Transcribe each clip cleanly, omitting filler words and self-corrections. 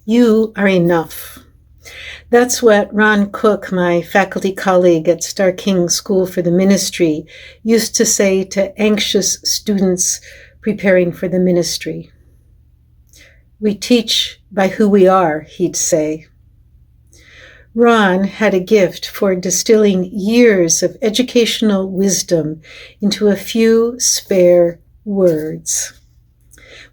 You are enough. That's what Ron Cook, my faculty colleague at Starr King School for the Ministry, used to say to anxious students preparing for the ministry. We teach by who we are, he'd say. Ron had a gift for distilling years of educational wisdom into a few spare words.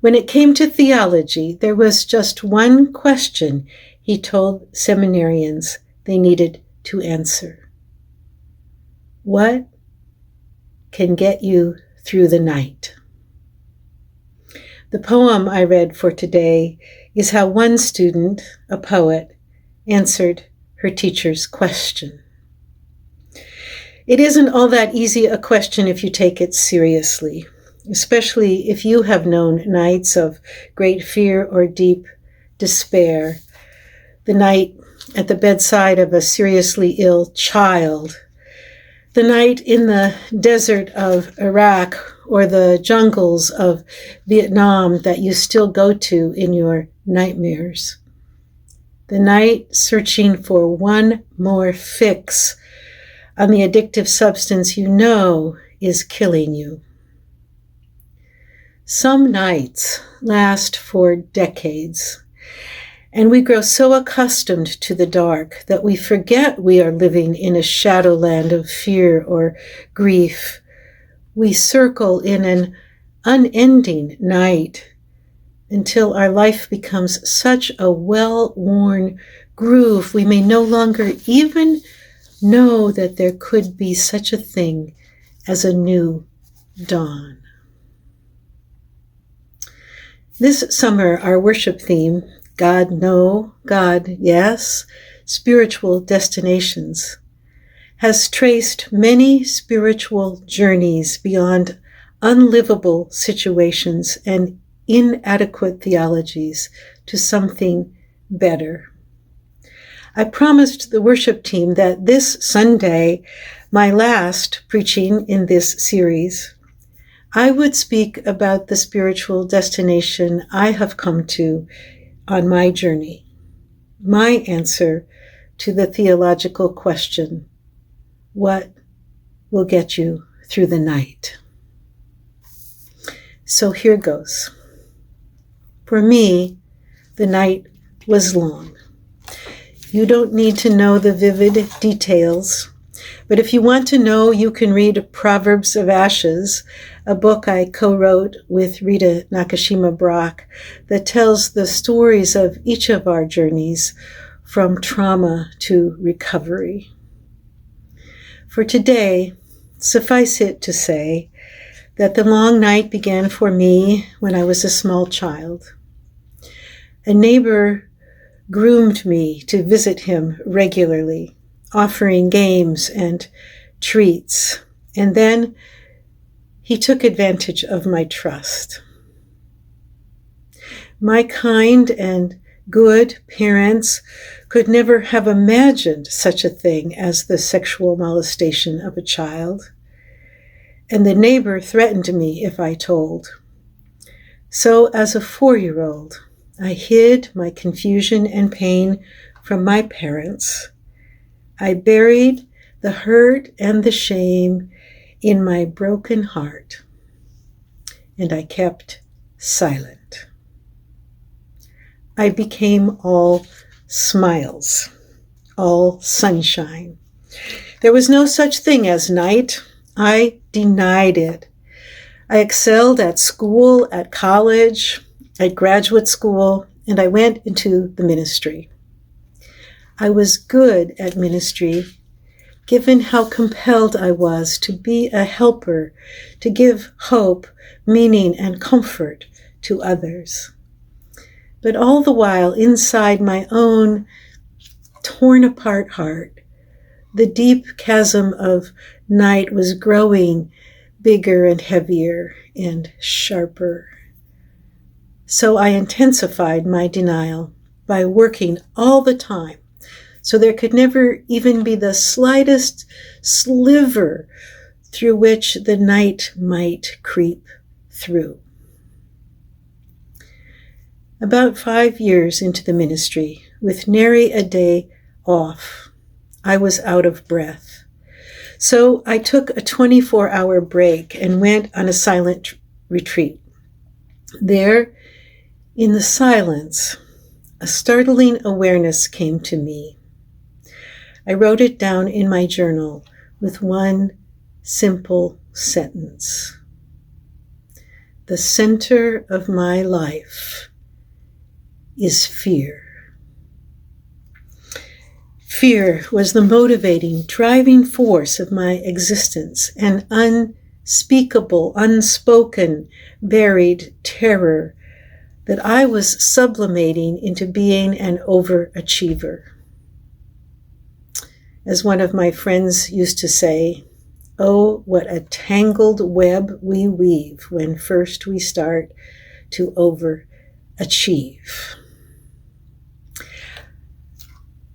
When it came to theology, there was just one question he told seminarians they needed to answer. What can get you through the night? The poem I read for today is how one student, a poet, answered her teacher's question. It isn't all that easy a question if you take it seriously, especially if you have known nights of great fear or deep despair. The night at the bedside of a seriously ill child, the night in the desert of Iraq or the jungles of Vietnam that you still go to in your nightmares, the night searching for one more fix on the addictive substance you know is killing you. Some nights last for decades, and we grow so accustomed to the dark that we forget we are living in a shadowland of fear or grief. We circle in an unending night until our life becomes such a well-worn groove we may no longer even know that there could be such a thing as a new dawn. This summer, our worship theme, God no, God yes, spiritual destinations, has traced many spiritual journeys beyond unlivable situations and inadequate theologies to something better. I promised the worship team that this Sunday, my last preaching in this series, I would speak about the spiritual destination I have come to on my journey, my answer to the theological question, what will get you through the night? So here goes. For me, the night was long. You don't need to know the vivid details, but if you want to know, you can read Proverbs of Ashes, a book I co-wrote with Rita Nakashima Brock that tells the stories of each of our journeys from trauma to recovery. For today, suffice it to say that the long night began for me when I was a small child. A neighbor groomed me to visit him regularly, offering games and treats, and then he took advantage of my trust. My kind and good parents could never have imagined such a thing as the sexual molestation of a child, and the neighbor threatened me if I told. So as a 4-year-old, I hid my confusion and pain from my parents. I buried the hurt and the shame in my broken heart, and I kept silent. I became all smiles, all sunshine. There was no such thing as night. I denied it. I excelled at school, at college, at graduate school, and I went into the ministry. I was good at ministry, given how compelled I was to be a helper, to give hope, meaning, and comfort to others. But all the while, inside my own torn apart heart, the deep chasm of night was growing bigger and heavier and sharper. So I intensified my denial by working all the time, so there could never even be the slightest sliver through which the night might creep through. About 5 years into the ministry, with nary a day off, I was out of breath. So I took a 24-hour break and went on a silent retreat. There, in the silence, a startling awareness came to me. I wrote it down in my journal with one simple sentence. The center of my life is fear. Fear was the motivating, driving force of my existence, an unspeakable, unspoken, buried terror that I was sublimating into being an overachiever. As one of my friends used to say, oh, what a tangled web we weave when first we start to overachieve.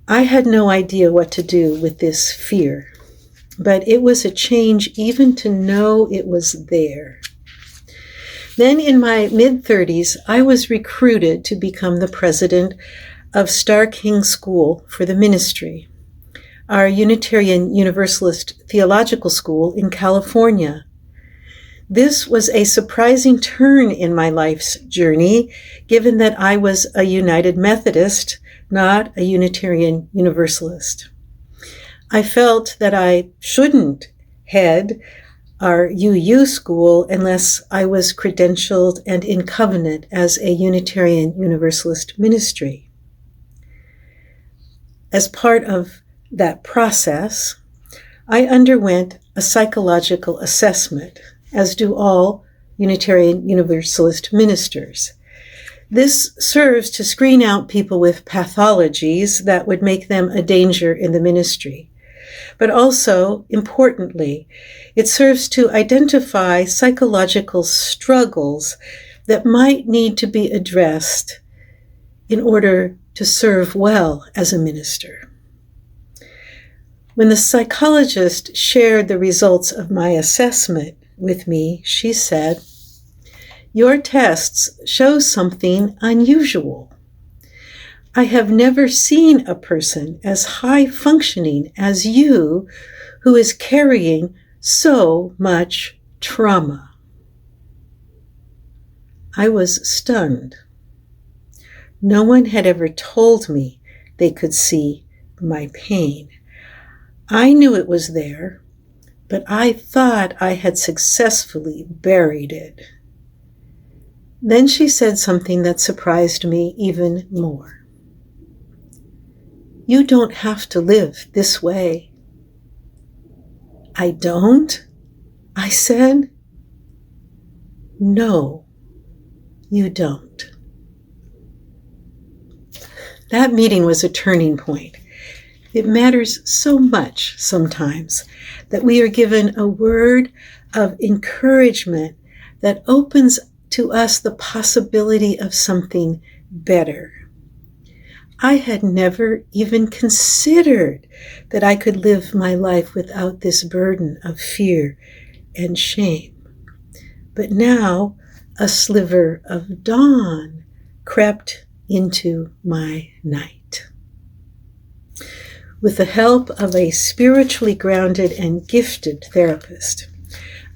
I had no idea what to do with this fear, but it was a change even to know it was there. Then in my mid-30s, I was recruited to become the president of Star King School for the Ministry, our Unitarian Universalist theological school in California. This was a surprising turn in my life's journey, given that I was a United Methodist, not a Unitarian Universalist. I felt that I shouldn't head our UU school unless I was credentialed and in covenant as a Unitarian Universalist ministry. As part of that process, I underwent a psychological assessment, as do all Unitarian Universalist ministers. This serves to screen out people with pathologies that would make them a danger in the ministry. But also, importantly, it serves to identify psychological struggles that might need to be addressed in order to serve well as a minister. When the psychologist shared the results of my assessment with me, she said, "Your tests show something unusual. I have never seen a person as high functioning as you who is carrying so much trauma." I was stunned. No one had ever told me they could see my pain. I knew it was there, but I thought I had successfully buried it. Then she said something that surprised me even more. "You don't have to live this way." "I don't?" I said. "No, you don't." That meeting was a turning point. It matters so much sometimes that we are given a word of encouragement that opens to us the possibility of something better. I had never even considered that I could live my life without this burden of fear and shame. But now a sliver of dawn crept into my night. With the help of a spiritually grounded and gifted therapist,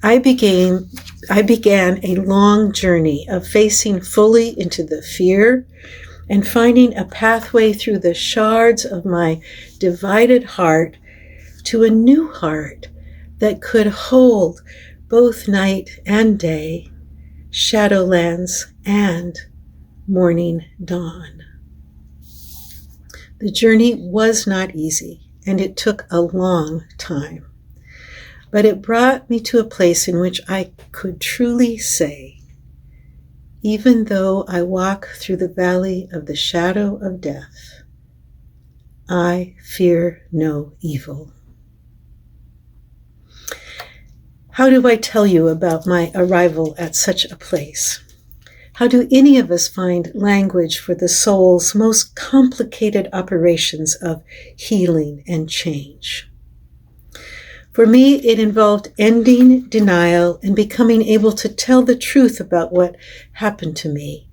I began a long journey of facing fully into the fear and finding a pathway through the shards of my divided heart to a new heart that could hold both night and day, shadowlands and morning dawn. The journey was not easy, and it took a long time. But it brought me to a place in which I could truly say, even though I walk through the valley of the shadow of death, I fear no evil. How do I tell you about my arrival at such a place? How do any of us find language for the soul's most complicated operations of healing and change? For me, it involved ending denial and becoming able to tell the truth about what happened to me.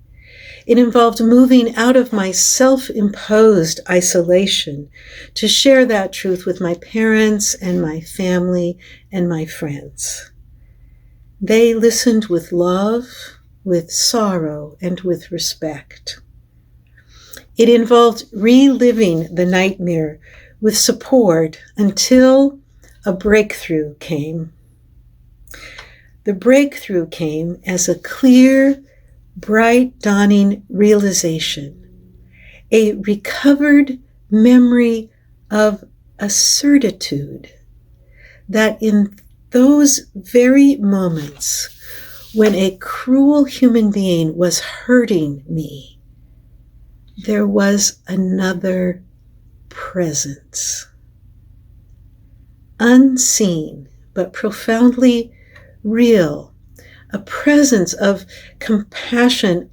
It involved moving out of my self-imposed isolation to share that truth with my parents and my family and my friends. They listened with love, with sorrow, and with respect. It involved reliving the nightmare with support until a breakthrough came. The breakthrough came as a clear, bright dawning realization, a recovered memory of a certitude that in those very moments when a cruel human being was hurting me, there was another presence. Unseen, but profoundly real, a presence of compassion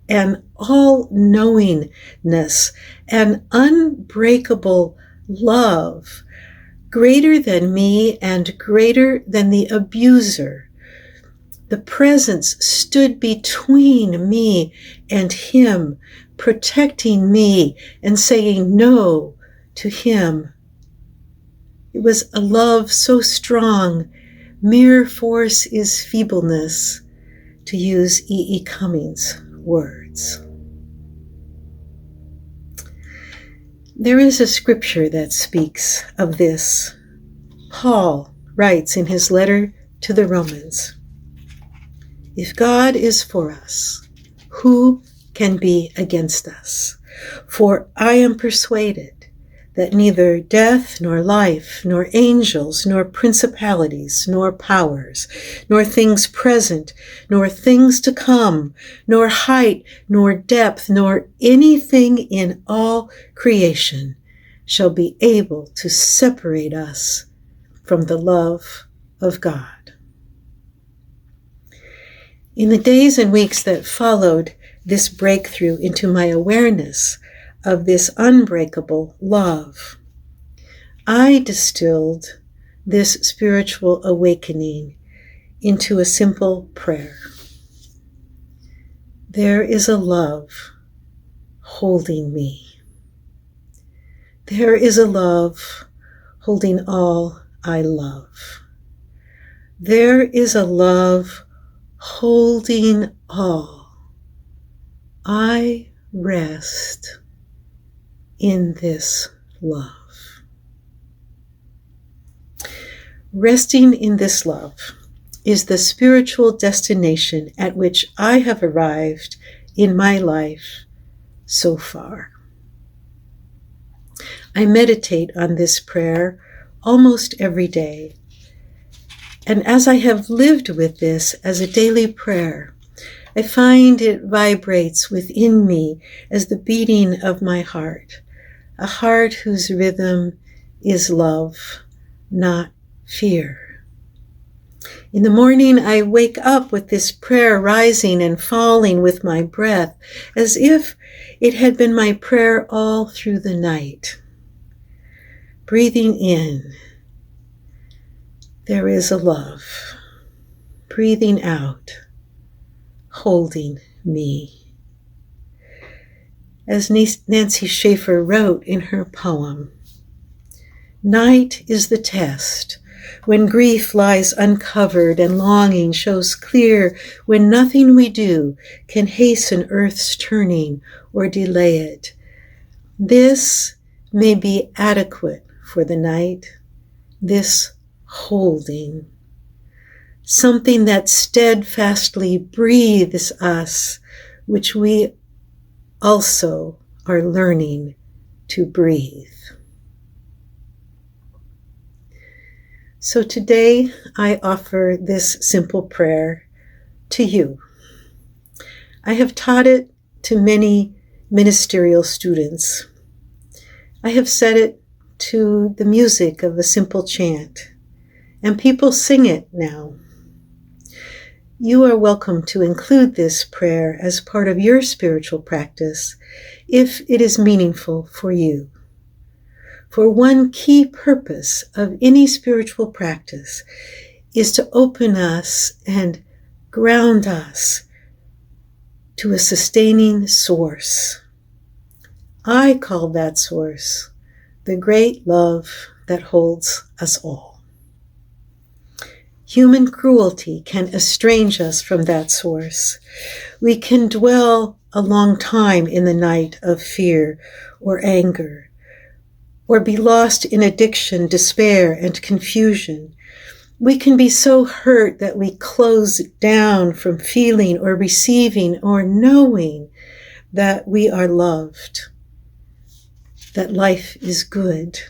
and all-knowingness, an unbreakable love, greater than me and greater than the abuser. The presence stood between me and him, protecting me and saying no to him. It was a love so strong, mere force is feebleness, to use E. E. Cummings' words. There is a scripture that speaks of this. Paul writes in his letter to the Romans, "If God is for us, who can be against us? For I am persuaded that neither death, nor life, nor angels, nor principalities, nor powers, nor things present, nor things to come, nor height, nor depth, nor anything in all creation shall be able to separate us from the love of God." In the days and weeks that followed this breakthrough into my awareness of this unbreakable love, I distilled this spiritual awakening into a simple prayer. There is a love holding me. There is a love holding all I love. There is a love holding all. I rest in this love. Resting in this love is the spiritual destination at which I have arrived in my life so far. I meditate on this prayer almost every day. And as I have lived with this as a daily prayer, I find it vibrates within me as the beating of my heart, a heart whose rhythm is love, not fear. In the morning, I wake up with this prayer rising and falling with my breath, as if it had been my prayer all through the night. Breathing in, there is a love. Breathing out, holding me. As Nancy Schaefer wrote in her poem, "Night is the test, when grief lies uncovered and longing shows clear, when nothing we do can hasten earth's turning or delay it. This may be adequate for the night, this holding, something that steadfastly breathes us, which we also are learning to breathe." So today I offer this simple prayer to you. I have taught it to many ministerial students. I have said it to the music of a simple chant, and people sing it now. You are welcome to include this prayer as part of your spiritual practice if it is meaningful for you. For one key purpose of any spiritual practice is to open us and ground us to a sustaining source. I call that source the great love that holds us all. Human cruelty can estrange us from that source. We can dwell a long time in the night of fear or anger, or be lost in addiction, despair, and confusion. We can be so hurt that we close down from feeling or receiving or knowing that we are loved, that life is good.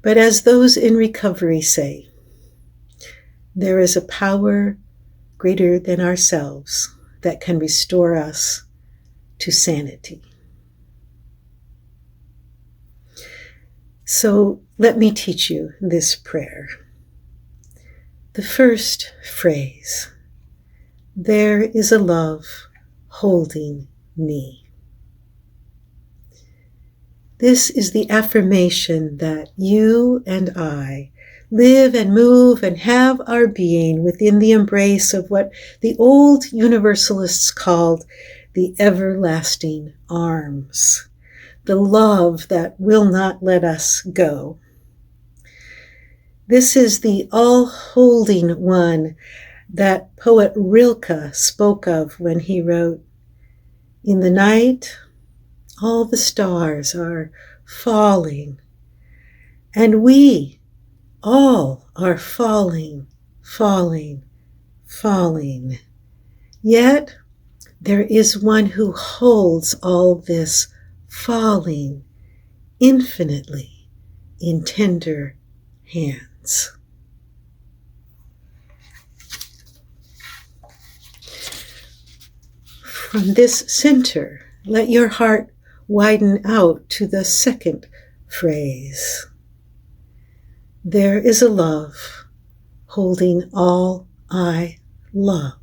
But as those in recovery say, there is a power greater than ourselves that can restore us to sanity. So let me teach you this prayer. The first phrase, there is a love holding me. This is the affirmation that you and I live and move and have our being within the embrace of what the old Universalists called the everlasting arms, the love that will not let us go. This is the all-holding one that poet Rilke spoke of when he wrote, "In the night, all the stars are falling, and we all are falling, falling, falling. Yet there is one who holds all this falling infinitely in tender hands." From this center, let your heart widen out to the second phrase. There is a love holding all I love.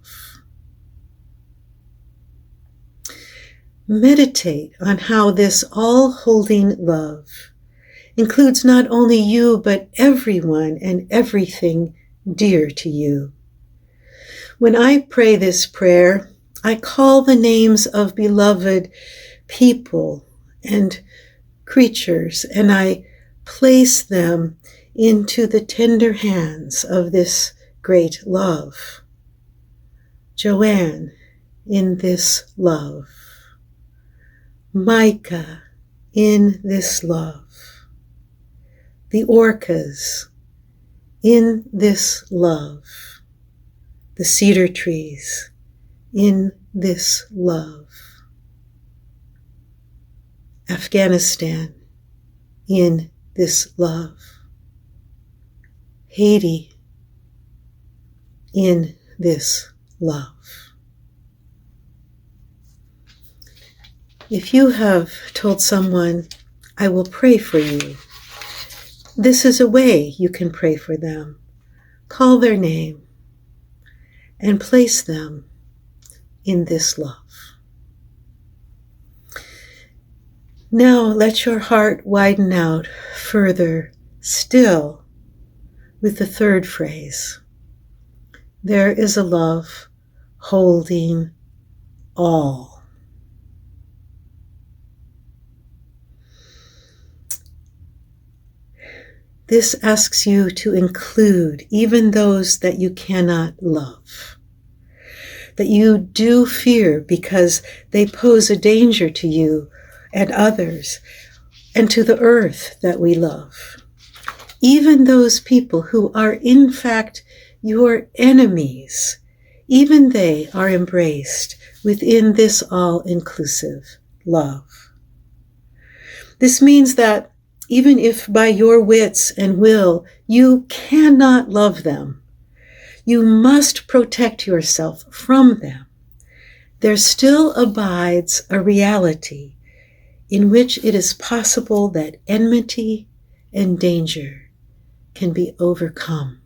Meditate on how this all-holding love includes not only you, but everyone and everything dear to you. When I pray this prayer, I call the names of beloved people and creatures, and I place them into the tender hands of this great love. Joanne, in this love. Micah, in this love. The orcas, in this love. The cedar trees, in this love. Afghanistan, in this love. Haiti, in this love. If you have told someone, I will pray for you, this is a way you can pray for them. Call their name and place them in this love. Now let your heart widen out further still with the third phrase. There is a love holding all. This asks you to include even those that you cannot love, that you do fear because they pose a danger to you and others, and to the earth that we love. Even those people who are in fact your enemies, even they are embraced within this all-inclusive love. This means that even if by your wits and will you cannot love them, you must protect yourself from them. There still abides a reality in which it is possible that enmity and danger can be overcome.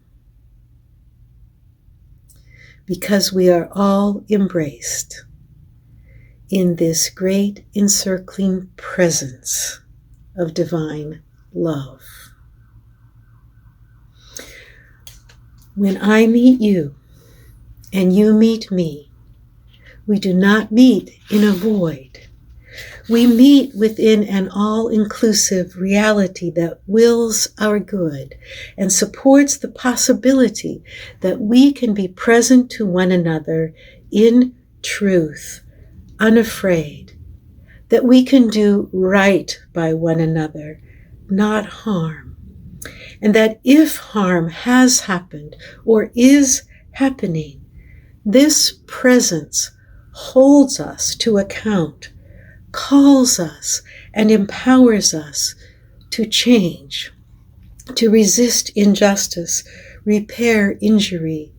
Because we are all embraced in this great encircling presence of divine love. When I meet you and you meet me, We do not meet in a void. We meet within an all-inclusive reality that wills our good and supports the possibility that we can be present to one another in truth, unafraid, that we can do right by one another, not harm, and that if harm has happened or is happening, this presence holds us to account, calls us and empowers us to change, to resist injustice, repair injury,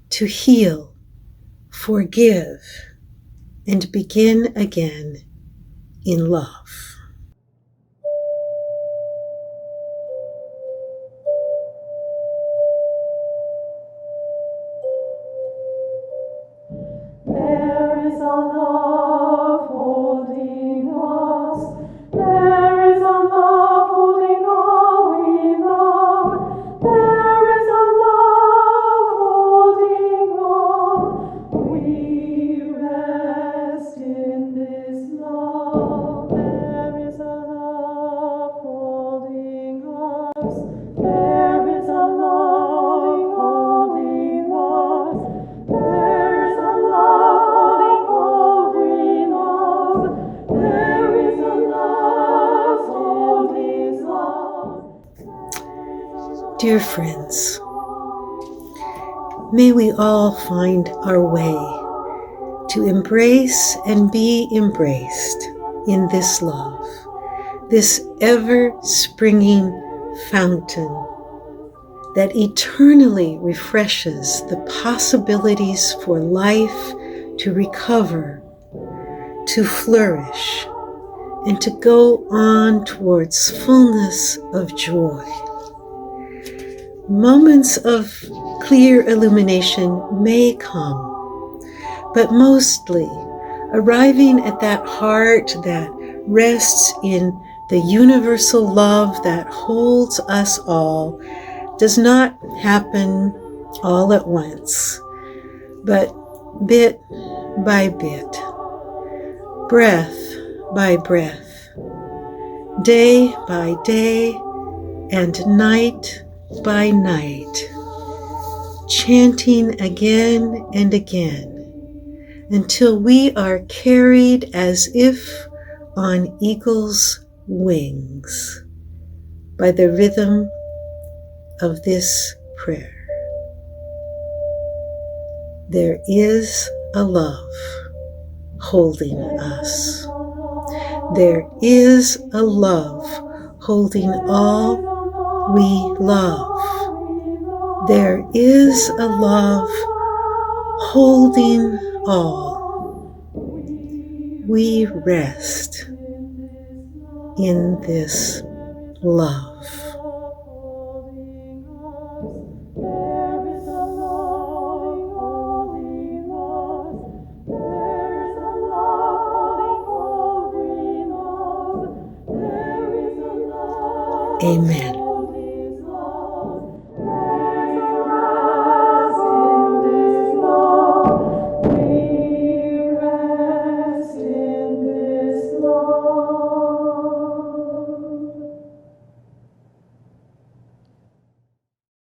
to heal, forgive, and begin again in love. There is a love holding us. There is a love holding all we love. There is a love holding all. We rest in this love. There is a love holding us. There is a love holding us. There is a love holding us. There is a love holding us. Dear friends, may we all find our way to embrace and be embraced in this love, this ever-springing fountain that eternally refreshes the possibilities for life to recover, to flourish, and to go on towards fullness of joy. Moments of clear illumination may come, but mostly arriving at that heart that rests in the universal love that holds us all does not happen all at once, but bit by bit, breath by breath, day by day, and night by night, chanting again and again until we are carried as if on eagle's wings by the rhythm of this prayer. There is a love holding us. There is a love holding all we love. There is a love holding all. We rest in this love. Amen.